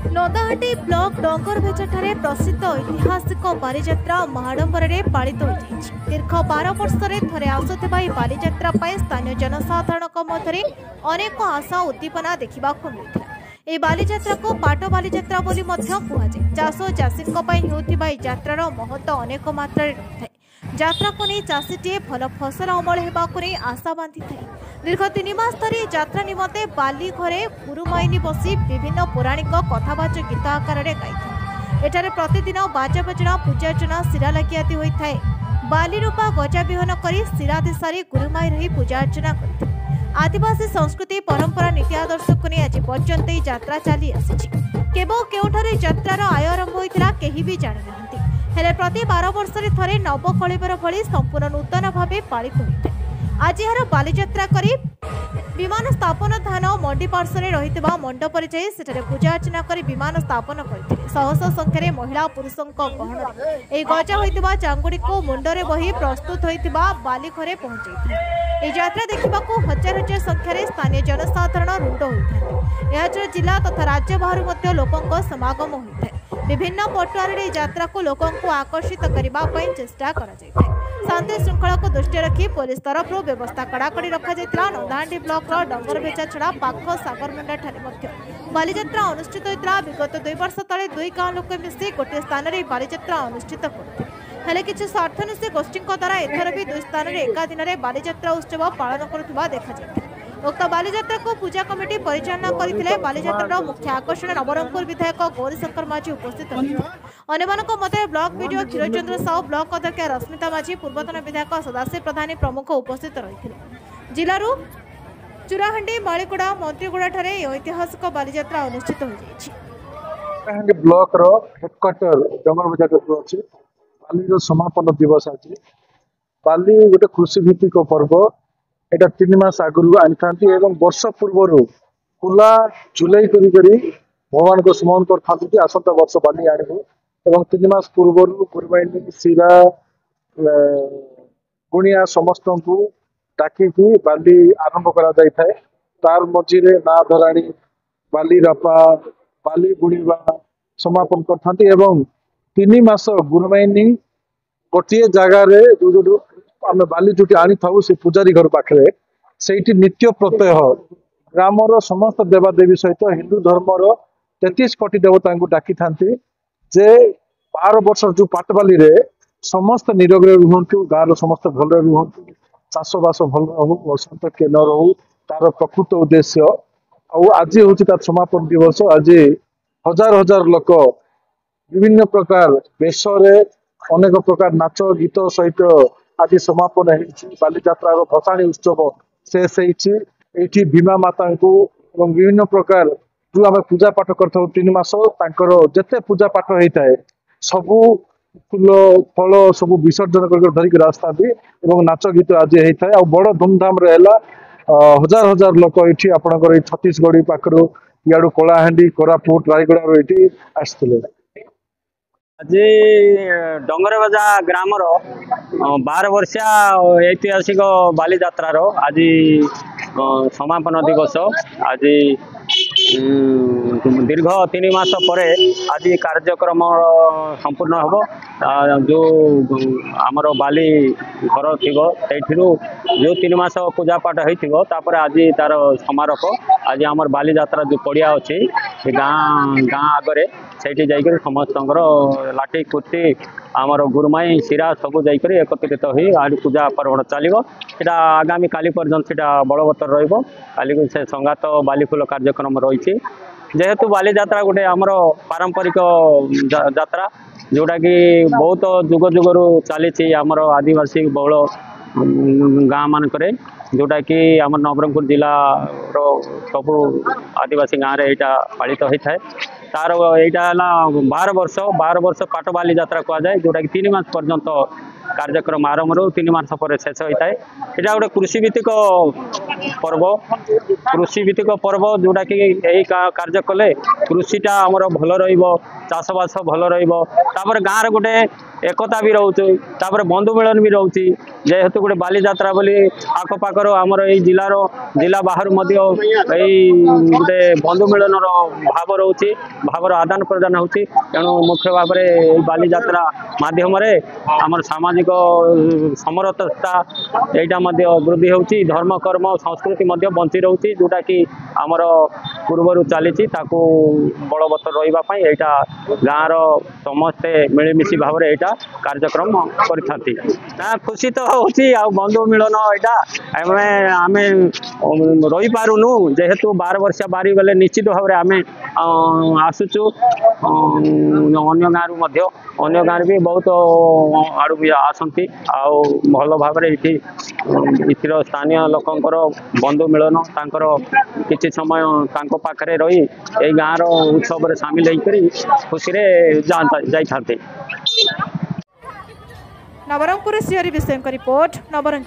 नदाहाटी block डंगरभेचारे प्रसिद्ध ऐतिहासिक बालीजात्रा महाडंबर पालित हो दीर्घ 12 वर्ष थे आसुवा बालीजात्रा स्थानीय जनसाधारण मध्य अनेक आशा उद्दीपना देखा मिलता है। बालीजात्रा को पाट बालीजात्रा बोली कहुए। चाष चाषी होता यात्रार महत्व अनेक मात्रा रही है। यात्रा को नहीं चाषीटे भल फसल अमल होगा आशा बांधि था। दीर्घ 3 मास धरी यात्रा निमते बाली घरे गुरुमाइनी बसी विभिन्न पौराणिक कथावाचक गीत आकार गाई। एठारे प्रतिदिन बाजा बजना पूजार्चना शिरा लगी आदि होता है। बाली रूपा गजा विहन कर शिरादि सारी गुरुमाई रही पूजार्चना करते। आदिवासी संस्कृति परंपरा नीति आदर्श को नहीं आज पर्यंत यात्रा चली आसी। केवल केउठारे यात्रार आय आरंभ होता कहीं भी जानी ना। हेले प्रति 12 वर्ष थे नवकलेबर भली संपूर्ण नूतन भाव पालित होता है। आज यार बालीजात्रा करी विमान स्थापन धान मंडी पार्श्व रही मंडपर जाई पूजा अर्चना कर विमान स्थापन करते। शह शह संख्यार महिला पुरुषों गहन यह गजा होता चांगुड़ी को मुंडरे बही प्रस्तुत होता बाली घरे पहुंचे। यह यात्रा देखा हजार हजार संख्यार स्थानीय जनसाधारण रुंड होता है। जिला तथा राज्य बाहर लोकों समागम होता है। विभिन्न पटुआर यात्रा को लोकों को आकर्षित करने चेष्टा कर शांति श्रृंखला को दृष्टि रखी पुलिस तरफ व्यवस्था कड़ाकड़ी रखा जाता। नदाहाटी ब्लॉक डंगरभेचा छड़ा पाख सागरमुंडा बालीजात्रा अनुष्ठित होता। विगत 2 वर्ष तले 2 गाँव लोक मिसी गोटे स्थान में बालीजात्रा अनुष्ठित करते हेले किसी स्वार्थनिशी गोष्ठी द्वारा एथर भी 2 स्थान में एका दिन में बालीजात्रा उत्सव पालन करुवा देखा जाता। उक्त बालीजात्रा को पूजा कमिटी परिचालना करथिले। बालीजात्रार मुख्य आकर्षण नवरंगपुर विधायक गौरीशंकर माझी उपस्थित रही। अन्यमानक मते ब्लॉक वीडियो क्षीरचंद्र साहू, ब्लॉक अध्यक्ष रश्मिता माझी, पूर्वतन विधायक सदाशिव प्रधानी प्रमुख उपस्थित रही। जिलू चूराहांडी मालीगुड़ा मंत्रीगुड़ा ऐतिहासिक बालीजात्रा अनुष्ठित हो ब्लॉक हेडक्वार्टर डंगरभेचा अच्छी बाली समापन दिवस आज। बाली गोटे कृषि भित्तिक पर्व। एटा 3 मास आगु आनी था वर्ष पूर्व खुला झुलाई करी भगवान को स्मरण कर आसंता वर्ष बाली आणबू। 3 मास पूर्व गुरुबाइनी शिरा गुणिया समस्त को डाकी बाली आरंभ करा जाय थाए। तार मझीरे ना धराणी बाली रापा बाली बुणीबा समापन करथांती। 3 मास गुरुबाइनी गोटे जगार जो आम बाली जो आनी था से पूजारी घर पाखे से नित्य प्रत्यय ग्रामर समस्त देवादेवी सहित हिंदू धर्मर 33 कोटी देवता को डाकी था जे 12 वर्ष जो पाटबाली रे समस्त निरोग रुहतु गाँव समस्त भल रुहतु चाषबास भल रू बसंत के न रू तार प्रकृत उद्देश्य आज हूँ तार समापन दिवस। आज हजार हजार लोक विभिन्न प्रकार वेश अनेक प्रकार नाच गीत सहित आज समापन बालीजात्रा भसाणी उत्सव शेष होती। भीमा माता को विभिन्न प्रकार जो आम पूजा पाठ कर 3 मास जिते पूजा पाठ होता है सबू फूल फल सब विसर्जन कर धरिक रास्ता भी नाच गीत आज होता है। बड़ धूमधाम हजार हजार लोक ये आपंकर छत्तीसगढ़ पाखर इाड़ू कलाहांडी कोरापुट रायगड़ा ये आसते। आज डंगरभेजा ग्रामर 12 वर्षिया ऐतिहासिक बालीजात्रार आज समापन दिवस। आज दीर्घ 3 मास पर आज कार्यक्रम संपूर्ण हम जो आमर बाली घर थी जो 3 मास पूजा पाठ होपर आज तार समारोह। आज आमर बालीजात्रा जो पड़िया अच्छी गाँ आगे से जाकर समस्त लाठी कुर्ती आमर गुरुमाई शिरा सबू जाकर एकत्रित हो आज पूजा पर्व चलो। यहाँ आगामी काली पर्यंत बलवत्तर रही से संगात बालीफुल कार्यक्रम रही। जेहेतु बालीजात्रा गोटे आमर पारंपरिक यात्रा जोटा कि बहुत जुग जुगरू चली आमर आदिवासी बहुल गाँ मानक जोटा कि आम नवरंगपुर जिला सबू आदिवासी गाँव में यहाँ पालित होता है। तार यहाँ 12 वर्ष पाट बालीजात्रा कहुए जोटा कि 3 मास पर्यंत कार्यक्रम आरंभ रू 3 मास पर शेष होता है। यहाँ गोटे कृषि भित्तिक पर्व जोटा कि यही कार्य कले कृषिटा आमर भल रचाषबास भल रपर गाँव गोटे एकता भी रोचे तापर बंधु मिलन भी रोचे जेहेतु गोटे बाली यात्रा बोली आखपाखर आमर ये जिला बाहर गोटे बंधु मिलन भाव रोचे भावर आदान प्रदान होती तेणु मुख्य भाव में बाली यात्रा माध्यम आमर सामाजिक समरसता यहाँ वृद्धि होती धर्म कर्म संस्कृति बंची रोचे जोटा कि आमर पूर्वर चली बलवत्तर रही यहाँ गाँव समस्ते मिलमिशी भाव में यहाँ कार्यक्रम करती खुशी तो होची आ बंधु मिलन यहाँ आम रही पारुनु जेहेतु 12 वर्ष बारी गले निश्चित भाव में आम आसुचु अन्य गाँव भी बहुत आड़ भी आसती भल भाव इथर स्थानीय लोकंर बंधु मिलन तांकर किछि समय तांको पाखरे रही ए गाँव उत्सव सामिल होकर खुशी जाते। नवरंगपुर से हरि विषय का रिपोर्ट नवरंग।